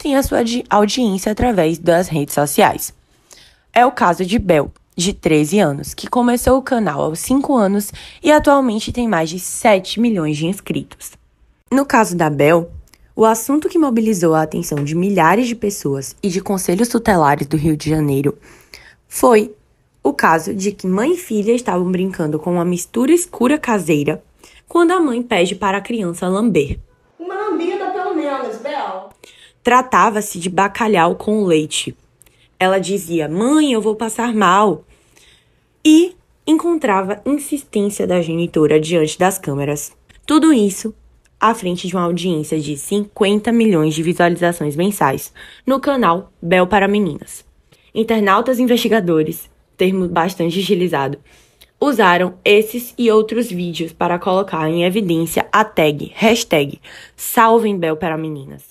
tem a sua audiência através das redes sociais. É o caso de Bel, de 13 anos, que começou o canal aos 5 anos e atualmente tem mais de 7 milhões de inscritos. No caso da Bel, o assunto que mobilizou a atenção de milhares de pessoas e de conselhos tutelares do Rio de Janeiro foi o caso de que mãe e filha estavam brincando com uma mistura escura caseira quando a mãe pede para a criança lamber. Uma lambida pelo menos, Bel. Tratava-se de bacalhau com leite. Ela dizia, mãe, eu vou passar mal. E encontrava insistência da genitora diante das câmeras. Tudo isso à frente de uma audiência de 50 milhões de visualizações mensais no canal Bel para Meninas. Internautas investigadores, termo bastante utilizado, usaram esses e outros vídeos para colocar em evidência a hashtag Salvem Bel para Meninas.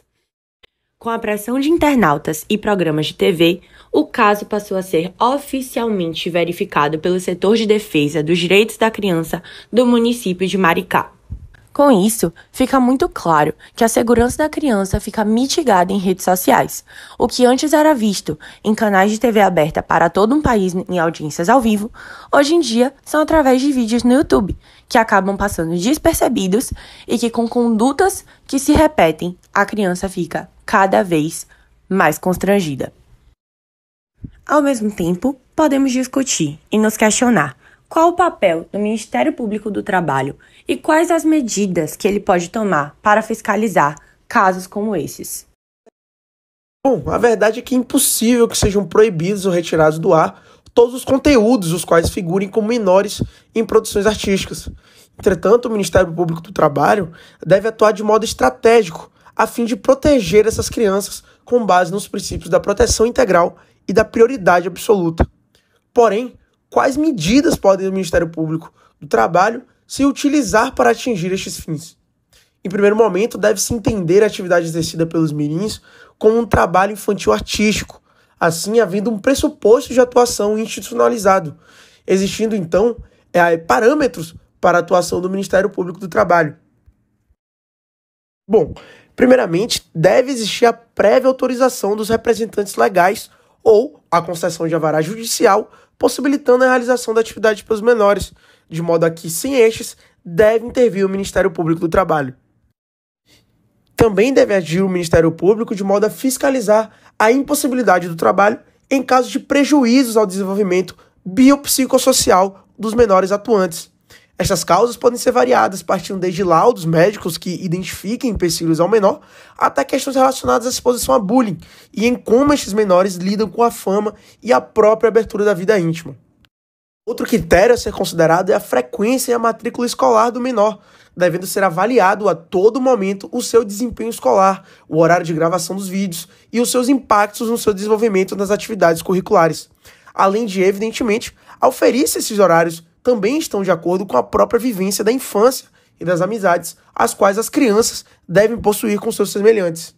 Com a pressão de internautas e programas de TV, o caso passou a ser oficialmente verificado pelo setor de defesa dos direitos da criança do município de Maricá. Com isso, fica muito claro que a segurança da criança fica mitigada em redes sociais. O que antes era visto em canais de TV aberta para todo um país em audiências ao vivo, hoje em dia são através de vídeos no YouTube, que acabam passando despercebidos e que com condutas que se repetem, a criança fica cada vez mais constrangida. Ao mesmo tempo, podemos discutir e nos questionar qual o papel do Ministério Público do Trabalho e quais as medidas que ele pode tomar para fiscalizar casos como esses. Bom, a verdade é que é impossível que sejam proibidos ou retirados do ar todos os conteúdos os quais figurem como menores em produções artísticas. Entretanto, o Ministério Público do Trabalho deve atuar de modo estratégico a fim de proteger essas crianças com base nos princípios da proteção integral e da prioridade absoluta. Porém, quais medidas pode o Ministério Público do Trabalho se utilizar para atingir estes fins? Em primeiro momento, deve-se entender a atividade exercida pelos mirins como um trabalho infantil artístico, assim havendo um pressuposto de atuação institucionalizado, existindo então parâmetros para a atuação do Ministério Público do Trabalho. Bom, primeiramente, deve existir a prévia autorização dos representantes legais ou a concessão de alvará judicial, possibilitando a realização da atividade pelos menores, de modo a que, sem estes, deve intervir o Ministério Público do Trabalho. Também deve agir o Ministério Público de modo a fiscalizar a impossibilidade do trabalho em caso de prejuízos ao desenvolvimento biopsicossocial dos menores atuantes. Estas causas podem ser variadas, partindo desde laudos médicos que identifiquem empecilhos ao menor, até questões relacionadas à exposição a bullying e em como estes menores lidam com a fama e a própria abertura da vida íntima. Outro critério a ser considerado é a frequência e a matrícula escolar do menor, devendo ser avaliado a todo momento o seu desempenho escolar, o horário de gravação dos vídeos e os seus impactos no seu desenvolvimento nas atividades curriculares. Além de, evidentemente, auferir se esses horários também estão de acordo com a própria vivência da infância e das amizades, as quais as crianças devem possuir com seus semelhantes.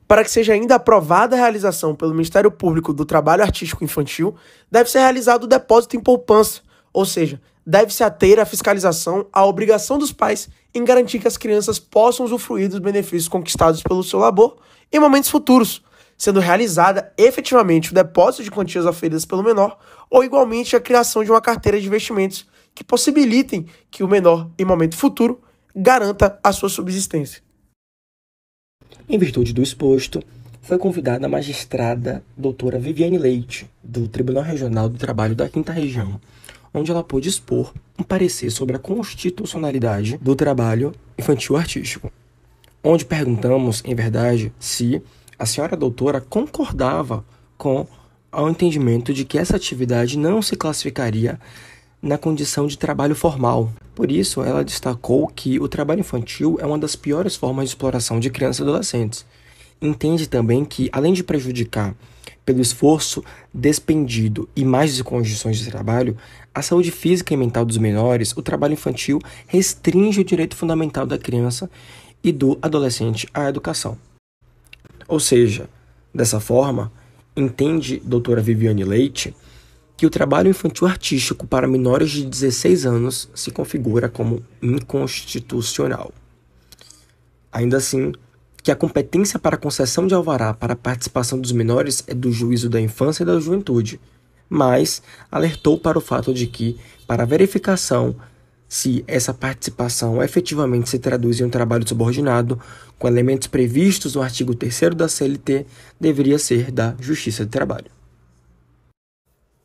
Para que seja ainda aprovada a realização pelo Ministério Público do Trabalho Artístico Infantil, deve ser realizado o depósito em poupança, ou seja, deve-se ater à fiscalização à obrigação dos pais em garantir que as crianças possam usufruir dos benefícios conquistados pelo seu labor em momentos futuros, sendo realizada efetivamente o depósito de quantias oferidas pelo menor ou igualmente a criação de uma carteira de investimentos que possibilitem que o menor, em momento futuro, garanta a sua subsistência. Em virtude do exposto, foi convidada a magistrada doutora Viviane Leite, do Tribunal Regional do Trabalho da 5ª Região, onde ela pôde expor um parecer sobre a constitucionalidade do trabalho infantil artístico, onde perguntamos, em verdade, se a senhora doutora concordava com o entendimento de que essa atividade não se classificaria na condição de trabalho formal. Por isso, ela destacou que o trabalho infantil é uma das piores formas de exploração de crianças e adolescentes. Entende também que, além de prejudicar pelo esforço despendido e más condições de trabalho, a saúde física e mental dos menores, o trabalho infantil restringe o direito fundamental da criança e do adolescente à educação. Ou seja, dessa forma, entende doutora Viviane Leite que o trabalho infantil artístico para menores de 16 anos se configura como inconstitucional. Ainda assim, que a competência para a concessão de alvará para a participação dos menores é do Juízo da Infância e da Juventude, mas alertou para o fato de que, para a verificação se essa participação efetivamente se traduz em um trabalho subordinado, com elementos previstos no artigo 3º da CLT, deveria ser da Justiça do Trabalho.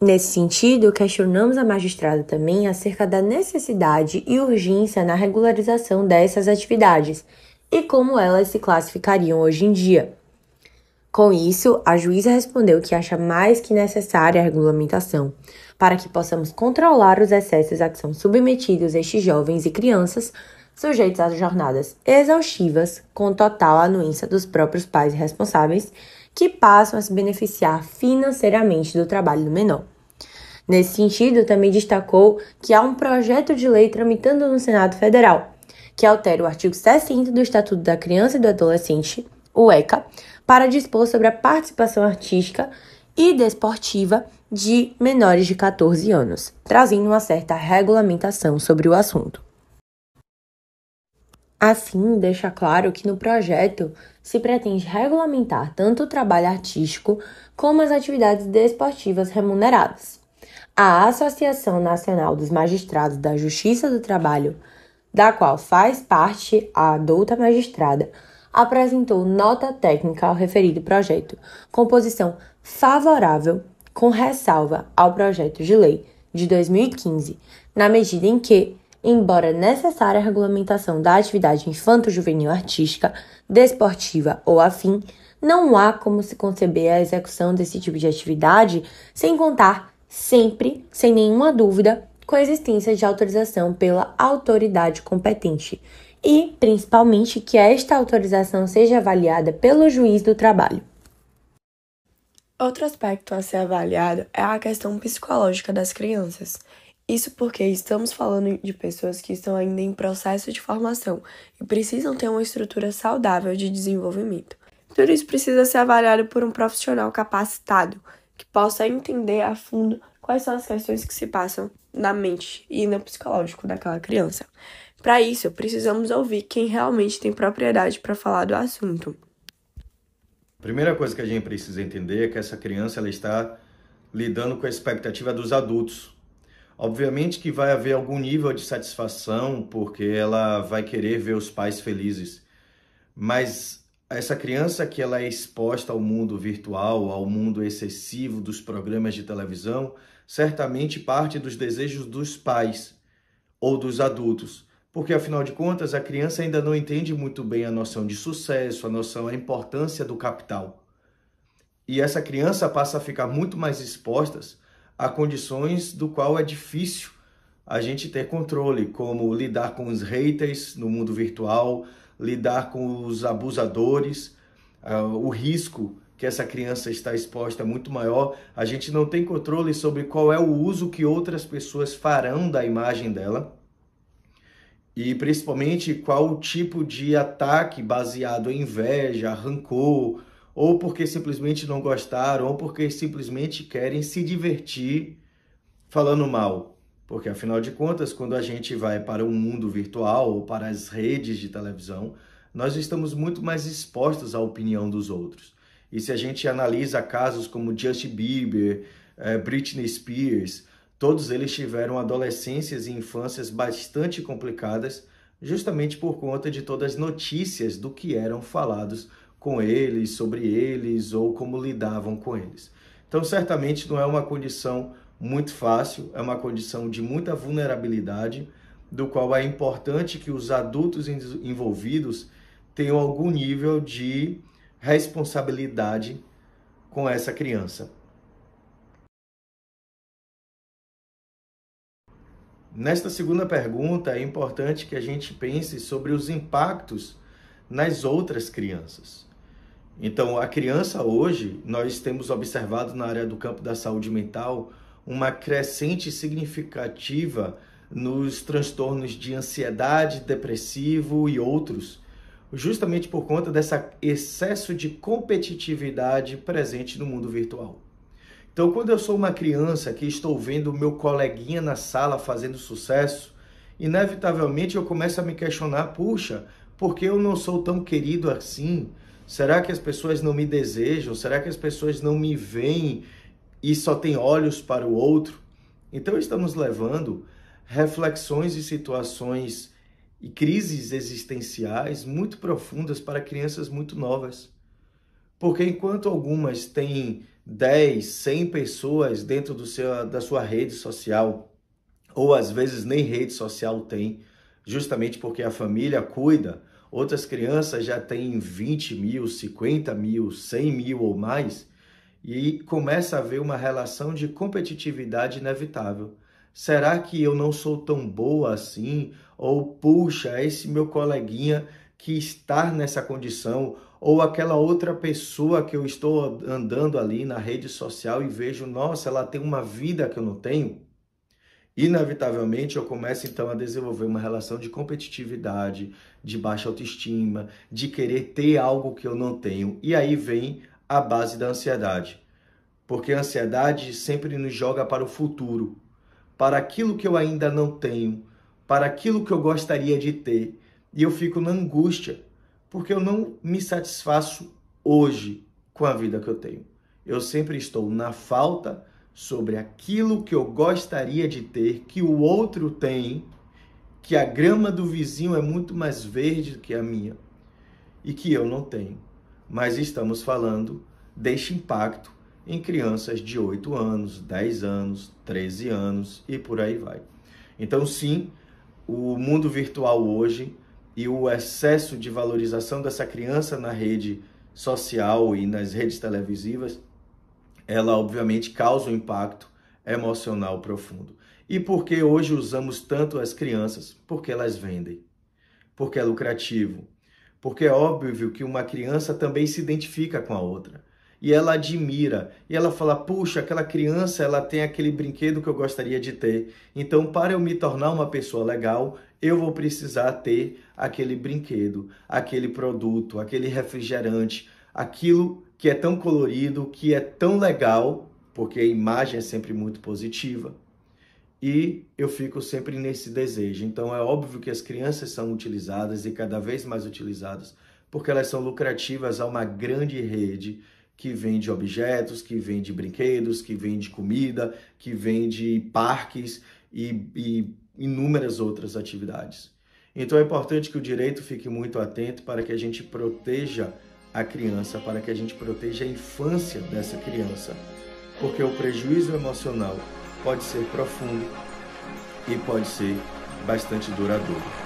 Nesse sentido, questionamos a magistrada também acerca da necessidade e urgência na regularização dessas atividades e como elas se classificariam hoje em dia. Com isso, a juíza respondeu que acha mais que necessária a regulamentação para que possamos controlar os excessos a que são submetidos estes jovens e crianças sujeitos a jornadas exaustivas com total anuência dos próprios pais responsáveis que passam a se beneficiar financeiramente do trabalho do menor. Nesse sentido, também destacou que há um projeto de lei tramitando no Senado Federal, que altera o artigo 60 do Estatuto da Criança e do Adolescente, o ECA, para dispor sobre a participação artística e desportiva de menores de 14 anos, trazendo uma certa regulamentação sobre o assunto. Assim, deixa claro que no projeto se pretende regulamentar tanto o trabalho artístico como as atividades desportivas remuneradas. A Associação Nacional dos Magistrados da Justiça do Trabalho, da qual faz parte a douta magistrada, apresentou nota técnica ao referido projeto, com posição favorável, com ressalva ao projeto de lei de 2015, na medida em que, embora necessária a regulamentação da atividade infanto-juvenil artística, desportiva ou afim, não há como se conceber a execução desse tipo de atividade sem contar sempre, sem nenhuma dúvida, com a existência de autorização pela autoridade competente e, principalmente, que esta autorização seja avaliada pelo juiz do trabalho. Outro aspecto a ser avaliado é a questão psicológica das crianças. Isso porque estamos falando de pessoas que estão ainda em processo de formação e precisam ter uma estrutura saudável de desenvolvimento. Tudo isso precisa ser avaliado por um profissional capacitado, que possa entender a fundo quais são as questões que se passam na mente e no psicológico daquela criança. Para isso, precisamos ouvir quem realmente tem propriedade para falar do assunto. Primeira coisa que a gente precisa entender é que essa criança ela está lidando com a expectativa dos adultos. Obviamente que vai haver algum nível de satisfação, porque ela vai querer ver os pais felizes. Mas essa criança que ela é exposta ao mundo virtual, ao mundo excessivo dos programas de televisão, certamente parte dos desejos dos pais ou dos adultos. Porque, afinal de contas, a criança ainda não entende muito bem a noção de sucesso, a importância do capital. E essa criança passa a ficar muito mais exposta a condições do qual é difícil a gente ter controle, como lidar com os haters no mundo virtual, lidar com os abusadores, o risco que essa criança está exposta é muito maior. A gente não tem controle sobre qual é o uso que outras pessoas farão da imagem dela e principalmente qual o tipo de ataque baseado em inveja, rancor, ou porque simplesmente não gostaram, ou porque simplesmente querem se divertir falando mal. Porque, afinal de contas, quando a gente vai para o mundo virtual ou para as redes de televisão, nós estamos muito mais expostos à opinião dos outros. E se a gente analisa casos como Justin Bieber, Britney Spears, todos eles tiveram adolescências e infâncias bastante complicadas, justamente por conta de todas as notícias do que eram falados com eles, sobre eles ou como lidavam com eles. Então, certamente não é uma condição muito fácil, é uma condição de muita vulnerabilidade, do qual é importante que os adultos envolvidos tenham algum nível de responsabilidade com essa criança. Nesta segunda pergunta, é importante que a gente pense sobre os impactos nas outras crianças. Então, a criança hoje, nós temos observado na área do campo da saúde mental uma crescente significativa nos transtornos de ansiedade, depressivo e outros, justamente por conta desse excesso de competitividade presente no mundo virtual. Então, quando eu sou uma criança que estou vendo o meu coleguinha na sala fazendo sucesso, inevitavelmente eu começo a me questionar, puxa, Por que eu não sou tão querido assim? Será que as pessoas não me desejam? Será que as pessoas não me veem e só têm olhos para o outro? Então estamos levando reflexões e situações e crises existenciais muito profundas para crianças muito novas. Porque enquanto algumas têm 10, 100 pessoas dentro da sua rede social, ou às vezes nem rede social tem, justamente porque a família cuida, outras crianças já têm 20 mil, 50 mil, 100 mil ou mais, e começa a haver uma relação de competitividade inevitável. Será que eu não sou tão boa assim? Ou, puxa, esse meu coleguinha que está nessa condição, ou aquela outra pessoa que eu estou andando ali na rede social e vejo, nossa, ela tem uma vida que eu não tenho. Inevitavelmente, eu começo então a desenvolver uma relação de competitividade, de baixa autoestima, de querer ter algo que eu não tenho. E aí vem a base da ansiedade. Porque a ansiedade sempre nos joga para o futuro, para aquilo que eu ainda não tenho, para aquilo que eu gostaria de ter. E eu fico na angústia, porque eu não me satisfaço hoje com a vida que eu tenho. Eu sempre estou na falta sobre aquilo que eu gostaria de ter, que o outro tem, que a grama do vizinho é muito mais verde do que a minha e que eu não tenho. Mas estamos falando deste impacto em crianças de 8 anos, 10 anos, 13 anos e por aí vai. Então, sim, o mundo virtual hoje e o excesso de valorização dessa criança na rede social e nas redes televisivas, ela obviamente causa um impacto emocional profundo. E por que hoje usamos tanto as crianças? Porque elas vendem, porque é lucrativo, porque é óbvio que uma criança também se identifica com a outra. E ela admira, e ela fala, puxa, aquela criança, ela tem aquele brinquedo que eu gostaria de ter. Então, para eu me tornar uma pessoa legal, eu vou precisar ter aquele brinquedo, aquele produto, aquele refrigerante, aquilo que é tão colorido, que é tão legal, porque a imagem é sempre muito positiva. E eu fico sempre nesse desejo. Então, é óbvio que as crianças são utilizadas e cada vez mais utilizadas, porque elas são lucrativas a uma grande rede que vende objetos, que vende brinquedos, que vende comida, que vende parques e inúmeras outras atividades. Então é importante que o direito fique muito atento para que a gente proteja a criança, para que a gente proteja a infância dessa criança, porque o prejuízo emocional pode ser profundo e pode ser bastante duradouro.